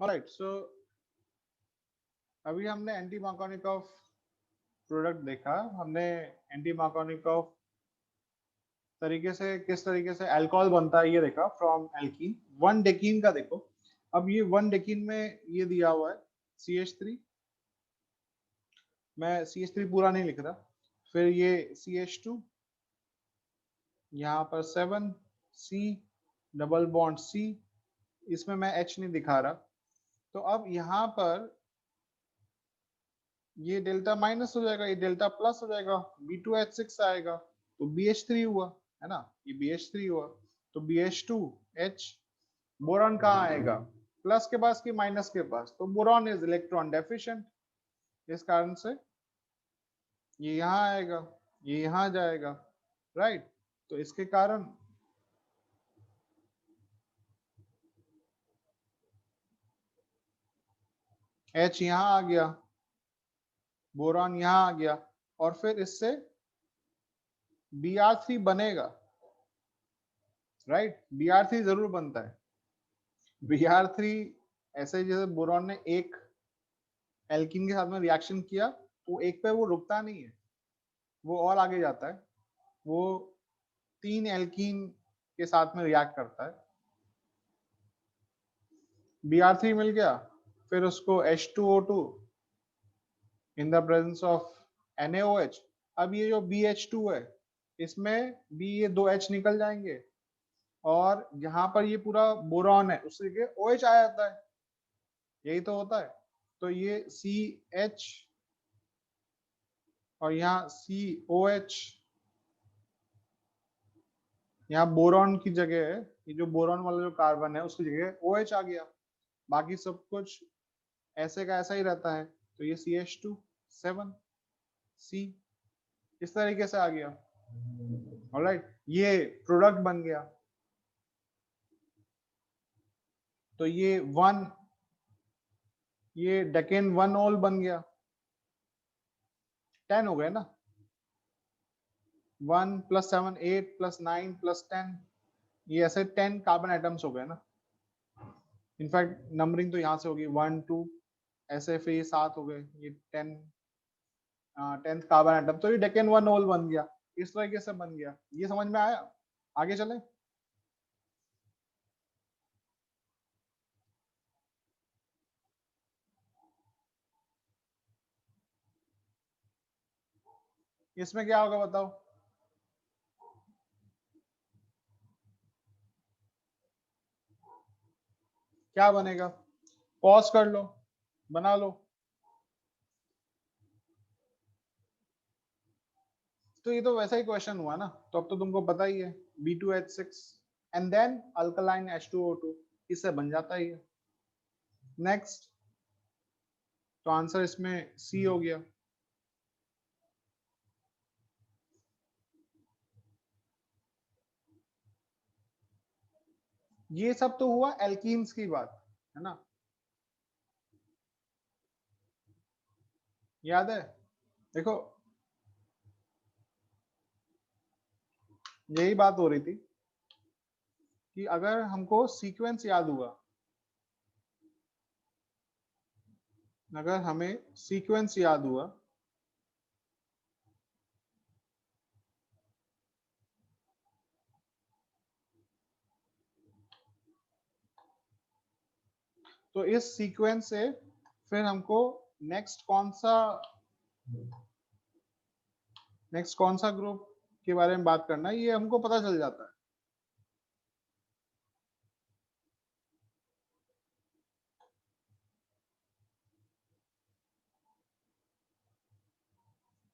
Alright, सो अभी हमने anti Markovnikov product देखा, हमने एंटी मार्कोनिकॉफ तरीके से किस तरीके से अल्कोहल बनता है ये देखा फ्रॉम एल्कीन। वन डेकीन का देखो, अब ये वन डेकीन में ये दिया हुआ है CH3, मैं CH3 पूरा नहीं लिख रहा, फिर ये CH2, यहाँ पर 7 C डबल बॉन्ड C, इसमें मैं H नहीं दिखा रहा। तो अब यहाँ पर ये डेल्टा माइनस हो जाएगा, ये डेल्टा प्लस हो जाएगा, B2H6 आएगा, तो BH3 हुआ, है ना, ये BH3 हुआ, तो BH2H। बोरॉन कहाँ आएगा, प्लस के पास कि माइनस के पास, तो बोरॉन इज इलेक्ट्रॉन डेफिशिएंट, इस कारण से ये यहाँ आएगा, ये यहाँ जाएगा, राइट। तो इसके कारण H यहाँ आ गया, बोरॉन यहाँ आ गया, और फिर इससे Br3 बनेगा, राइट। Br3 जरूर बनता है। Br3 ऐसे जैसे बोरॉन ने एक एल्कीन के साथ में रिएक्शन किया, तो एक पे वो रुकता नहीं है, वो और आगे जाता है, वो 3 एल्कीन के साथ में रिएक्ट करता है। Br3 मिल गया, फिर उसको H2O2 in the presence of NaOH। अब ये जो BH2 है, इसमें भी ये 2 H निकल जाएंगे, और यहाँ पर ये पूरा बोरॉन है, उससे के OH आ जाता है, यही तो होता है। तो ये CH और यहाँ COH, यहाँ बोरॉन की जगह है, ये जो बोरॉन वाला जो कार्बन है उसकी जगह OH आ गया, बाकी सब कुछ ऐसे का ऐसा ही रहता है। तो ये CH2 7 C इस तरीके से आ गया, ऑलराइट, ये प्रोडक्ट बन गया। तो ये वन, ये डेकेन 1 ओल बन गया, 10 हो गए ना, 1 + 7 8 + 9 + 10, ये ऐसे 10 कार्बन एटम्स हो गए ना। इनफैक्ट नंबरिंग तो यहाँ से होगी 1 2 ऐसे, फिर ये 7 हो गए, ये 10 10th कार्बन एटम, तो ये डेकेन 1 ओल बन गया, इस तरीके से बन गया। ये समझ में आया? आगे चले। इसमें क्या होगा बताओ? क्या बनेगा? पॉज कर लो, बना लो। तो ये तो वैसा ही क्वेश्चन हुआ ना, तो अब तो तुमको पता ही है, B2H6 and then alkaline H2O2, इससे बन जाता ही है। नेक्स्ट, तो आंसर इसमें सी हो गया। ये सब तो हुआ एल्कीन्स की बात, है ना, याद है? देखो, यही बात हो रही थी कि अगर हमको सीक्वेंस याद हुआ, अगर हमें सीक्वेंस याद हुआ, तो इस सीक्वेंस से फिर हमको नेक्स्ट कौन सा ग्रुप के बारे में बात करना है, ये हमको पता चल जाता है,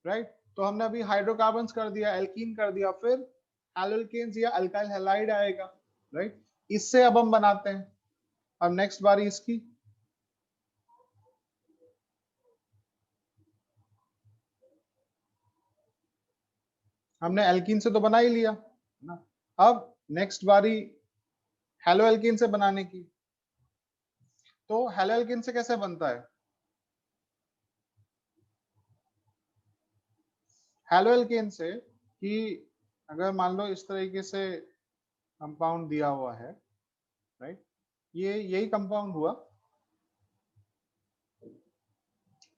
राइट। तो हमने अभी हाइड्रोकार्बन्स कर दिया, एल्कीन कर दिया, फिर एल्केन्स या अल्काइल हैलाइड आएगा, राइट। इससे अब हम बनाते हैं, अब नेक्स्ट बारी इसकी। हमने एल्कीन से तो बना ही लिया ना, अब नेक्स्ट बारी हेलो एल्कीन से बनाने की। तो हेलो एल्कीन से कैसे बनता है? हेलो एल्केन से कि अगर मान लो इस तरीके से कंपाउंड दिया हुआ है, राइट, ये यही कंपाउंड हुआ,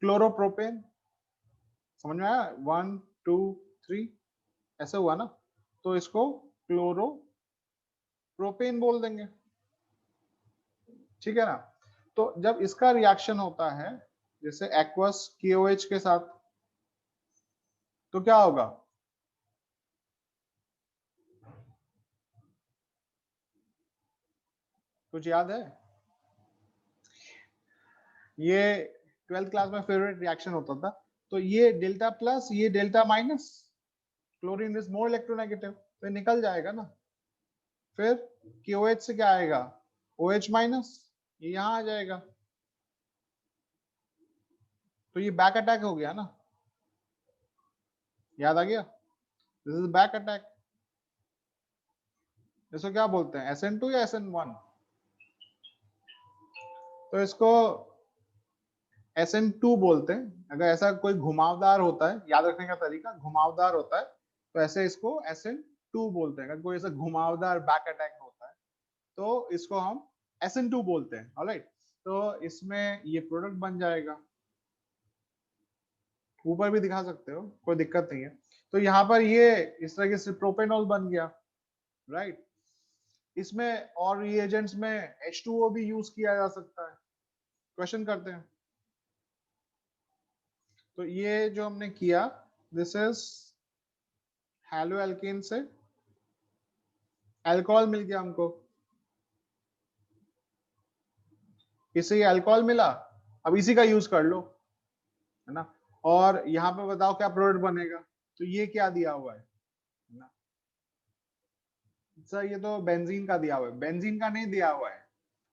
क्लोरोप्रोपेन, समझ में आया? 1 2 3 ऐसे हुआ ना, तो इसको क्लोरोप्रोपेन बोल देंगे, ठीक है ना। तो जब इसका रिएक्शन होता है जैसे एक्वस KOH के साथ, तो क्या होगा? कुछ याद है? ये 12th क्लास में फेवरेट रिएक्शन होता था। तो ये डेल्टा प्लस, ये delta minus, chlorine is more electronegative, तो निकल जाएगा ना। फिर KOH से क्या आएगा? OH माइनस, ये यहां आ जाएगा, तो ये बैक अटैक हो गया ना, याद आ गया? This is back attack. इसको क्या बोलते हैं, SN2 या SN1? तो इसको SN2 बोलते हैं। अगर ऐसा कोई घुमावदार होता है, याद रखने का तरीका घुमावदार होता है, तो ऐसे इसको SN2 बोलते हैं। अगर कोई ऐसा घुमावदार बैक अटैक होता है तो इसको हम SN2 बोलते हैं। ऑलराइट, तो इसमें ये प्रोडक्ट बन जाएगा, ऊपर भी दिखा सकते हो, कोई दिक्कत नहीं है। तो यहाँ पर ये इस तरह से प्रोपेनॉल बन गया, राइट। इसमें और रिएजेंट्स में H2O भी यूज किया जा सकता है। क्वेश्चन करते हैं। तो ये जो हमने किया, दिस इज हैलो एल्केन से अल्कोहल मिल गया हमको, इससे ये अल्कोहल मिला, अब इसी का यूज कर लो, है ना। और यहाँ पे बताओ क्या प्रोडक्ट बनेगा, तो ये क्या दिया हुआ है ना। सर ये तो बेंजीन का दिया हुआ है, बेंजीन का नहीं दिया हुआ है,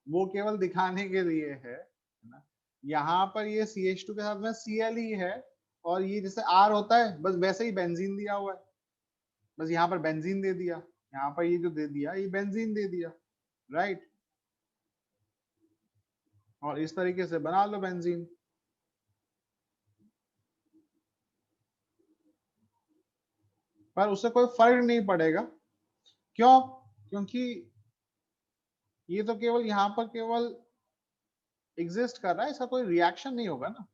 वो केवल दिखाने के लिए है ना। यहाँ पर ये CH2 के साथ में Cl ही है, और ये जैसे R होता है बस वैसे ही बेंजीन दिया हुआ है, बस यहाँ पर बेंजीन दे दिया, यहाँ पर ये जो दे दिया ये बेंजीन दे दिया, राइट। और इस तरीके से बना लो बेंजीन। पर उससे कोई फर्क नहीं पड़ेगा, क्यों? क्योंकि ये तो केवल यहाँ पर केवल एग्जिस्ट कर रहा है, इसका कोई रिएक्शन नहीं होगा ना।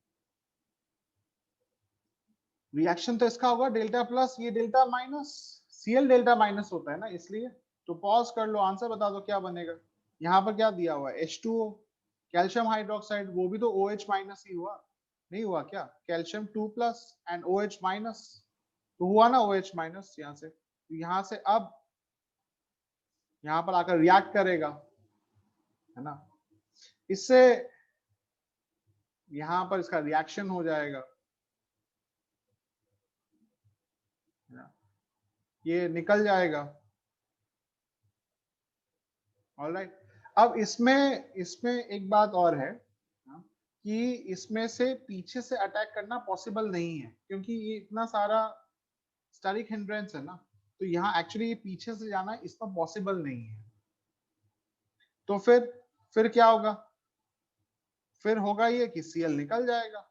रिएक्शन तो इसका होगा डेल्टा प्लस, ये delta minus, Cl delta minus होता है ना, इसलिए। तो पॉज कर लो, आंसर बता दो क्या बनेगा। यहाँ पर क्या दिया हुआ है? H2O, कैल्शियम हाइड्रोक्साइड, वो भी तो OH माइनस ही हुआ, नहीं हुआ क्या? Calcium 2 plus and OH minus, तो हुआ ना OH माइनस यहाँ से। तो यहाँ से अब यहाँ पर आकर रिएक्ट करेगा, है ना। इससे यहाँ पर इसका रिएक्शन हो जाएगा, है ना? ये निकल जाएगा। ऑलराइट, अब इसमें इसमें एक बात और है हाँ, कि इसमें से पीछे से अटैक करना पॉसिबल नहीं है, क्योंकि ये इतना सारा स्टेरिक हिंड्रेंस है ना, तो यहाँ एक्चुअली ये पीछे से जाना इसमें पॉसिबल नहीं है। तो फिर क्या होगा? फिर होगा ये कि Cl निकल जाएगा,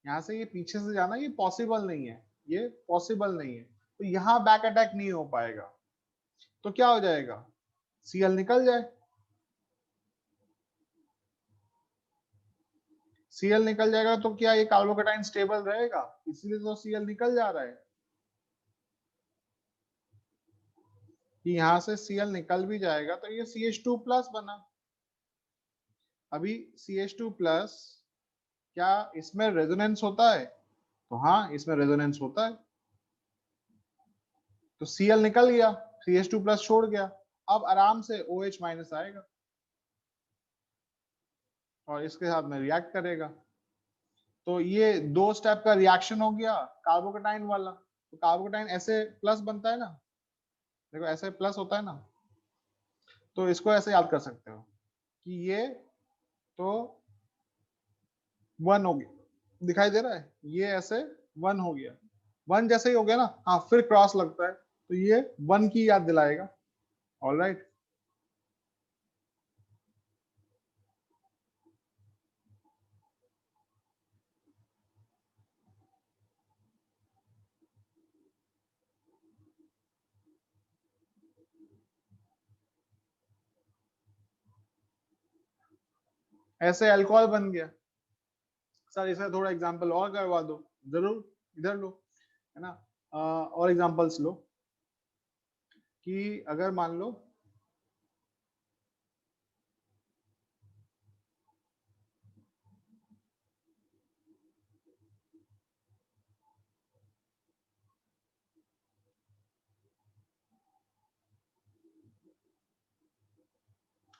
यहाँ से ये पीछे से जाना ये पॉसिबल नहीं है, ये पॉसिबल नहीं है, तो यहाँ बैक अटैक नहीं हो पाएगा। तो क्या हो जाएगा? Cl निकल जाए, Cl निकल जाएगा तो क्या ये कार्बोकेटाइन स्टेबल रहेगा? इसलिए तो Cl निकल जा रहा है, कि यहाँ से Cl निकल भी जाएगा तो ये CH2 प्लस बना। अभी CH2 प्लस, क्या इसमें रेजोनेंस होता है? तो हाँ, इसमें रेजोनेंस होता है। तो Cl निकल गया, CH2 प्लस छोड़ गया, अब आराम से OH माइनस आएगा और इसके साथ में रिएक्ट करेगा। तो ये दो स्टेप का रिएक्शन हो गया कार्बोकेटाइन वाला। तो कार्बोकेटाइन ऐसे प्लस बनता है ना, देखो ऐसे प्लस होता है ना, तो इसको ऐसे याद कर सकते हो कि ये तो 1 हो गया, दिखाई दे रहा है, ये ऐसे 1 हो गया, 1 जैसे ही हो गया ना, हाँ फिर क्रॉस लगता है तो ये 1 की याद दिलाएगा। ऑलराइट, ऐसे अल्कोहल बन गया, सर इसका थोड़ा एग्जांपल और करवा दो, जरूर, इधर लो, है ना। और एग्जांपल्स लो कि अगर मान लो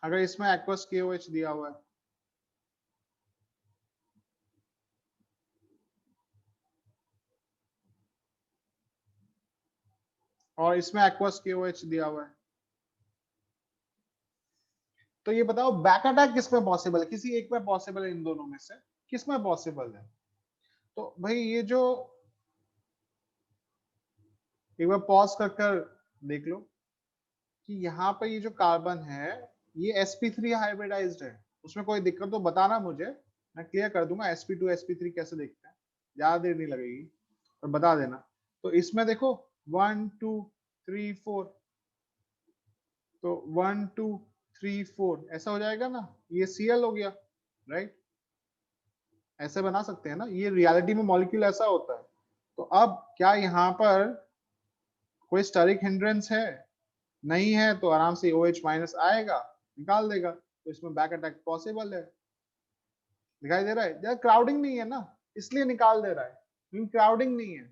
अगर इसमें एक्वस KOH दिया हुआ है, और इसमें एक्वस KOH दिया हुआ है, तो ये बताओ बैक अटैक किस में पॉसिबल है? किसी एक में पॉसिबल है, इन दोनों में से किस में पॉसिबल है? तो भाई ये जो, एक बार पॉज कर देख लो कि यहाँ पर ये जो कार्बन है ये sp3 हाइब्रिडाइज्ड है, उसमें कोई दिक्कत तो बताना मुझे, मैं क्लियर कर दूंगा sp2 sp3 कैसे देखते हैं, ज्यादा देर नहीं लगेगी, और बता देना। तो इसमें देखो 1 2 3 4, तो 1 2 3 4 ऐसा हो जाएगा ना, ये Cl हो गया, राइट? ऐसे बना सकते हैं ना, ये रियलिटी में मॉलिक्यूल ऐसा होता है। तो अब क्या यहाँ पर कोई स्टेरिक हिंड्रेंस है? नहीं है, तो आराम से OH माइनस आएगा, निकाल देगा, तो इसमें बैक अटैक पॉसिबल है। दिखाई दे रहा है यार, क्राउडिंग नहीं है ना, इसलिए निकाल दे रहा है, क्योंकि क्राउडिंग नहीं है।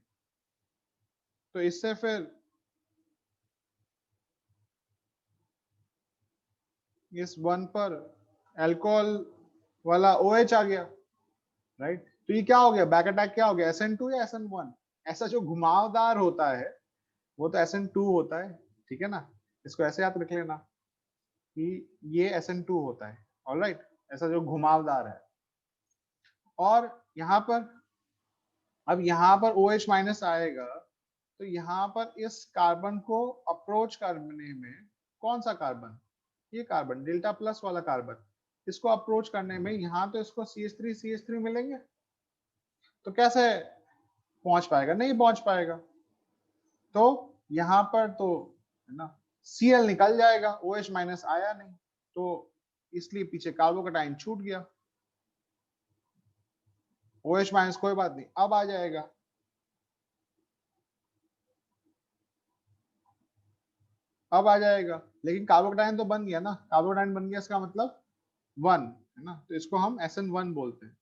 तो इससे फिर इस वन पर अल्कोहल वाला OH आ गया, राइट? तो ये क्या हो गया, बैक अटैक क्या हो गया, SN2 या SN1? ऐसा जो घुमावदार होता है वो तो SN2 होता है, ठीक है ना, इसको ऐसे याद रख लेना कि ये SN2 होता है, ऑलराइट, ऐसा जो घुमावदार है। और यहाँ पर, अब यहाँ पर OH माइनस आएगा, तो यहाँ पर इस कार्बन को अप्रोच करने में, कौन सा कार्बन, ये कार्बन डेल्टा प्लस वाला कार्बन, इसको अप्रोच करने में यहाँ तो इसको CH3 मिलेंगे, तो कैसे पहुंच पाएगा, नहीं पहुंच पाएगा। तो यहाँ पर तो है ना Cl निकल जाएगा, OH माइनस आया नहीं, तो इसलिए पीछे कार्बोकेटाइन छूट गया। OH माइनस कोई बात नहीं, अब आ जाएगा, अब आ जाएगा, लेकिन कार्बोकेटाइन तो बन गया ना, कार्बोकेटाइन बन गया, इसका मतलब 1 है ना, तो इसको हम SN1 बोलते हैं,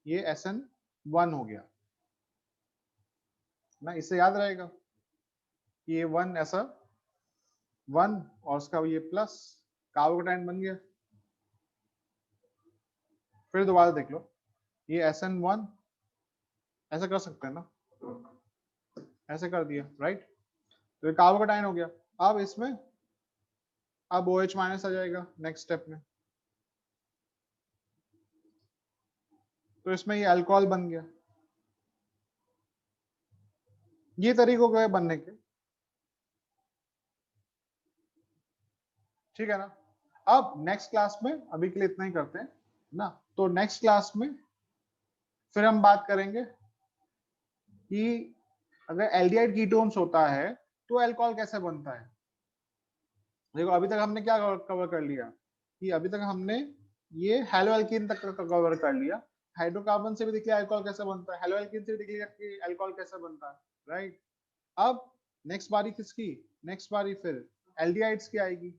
ये SN1 हो गया ना, इससे याद रहेगा कि ये 1 ऐसा 1 और उसका ये प्लस, कार्बोकेटाइन बन गया। फिर दोबारा देख लो, ये SN1 ऐसा कर सकते हैं ना, ऐसे कर दिया, राइट? तो ये कार्बोकेटाइन हो गया। अब इसमें अब OH माइनस आ जाएगा नेक्स्ट स्टेप में, तो इसमें ये अल्कोहल बन गया। ये तरीकों गए बनने के, ठीक है ना। अब नेक्स्ट क्लास में, अभी के लिए इतना ही करते हैं ना, तो नेक्स्ट क्लास में फिर हम बात करेंगे कि अगर एल्डिहाइड कीटोन्स होता है तो अल्कोहल कैसे बनता है। देखो अभी तक हमने क्या कवर कर लिया कि अभी तक हमने ये हेलोएल्कीन तक का कवर कर लिया, हाइड्रोकार्बन से भी देख लिया अल्कोहल कैसे बनता है, हेलोएल्कीन से भी देख लिया कि अल्कोहल कैसे बनता है, राइट? अब नेक्स्ट बारी किसकी, नेक्स्ट बारी फिर एल्डिहाइड्स की आएगी।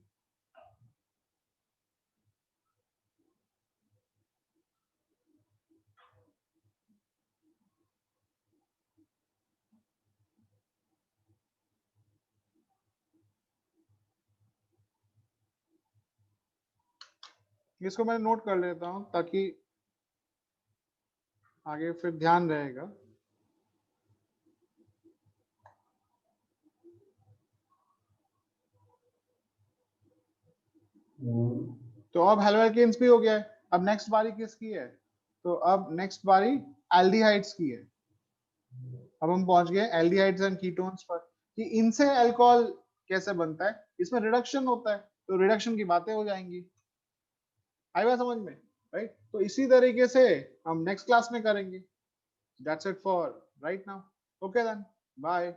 इसको मैं नोट कर लेता हूं ताकि आगे फिर ध्यान रहेगा। तो अब हेलोएल्केन्स भी हो गया है, अब नेक्स्ट बारी किसकी है, तो अब नेक्स्ट बारी एल्डिहाइड्स की है। अब हम पहुंच गए एल्डिहाइड्स एंड कीटोन्स पर कि इनसे अल्कोहल कैसे बनता है, इसमें रिडक्शन होता है, तो रिडक्शन की बातें हो जाएंगी, आई बात समझ में, राइट? तो इसी तरीके से हम नेक्स्ट क्लास में करेंगे। That's it for right now, okay then, bye.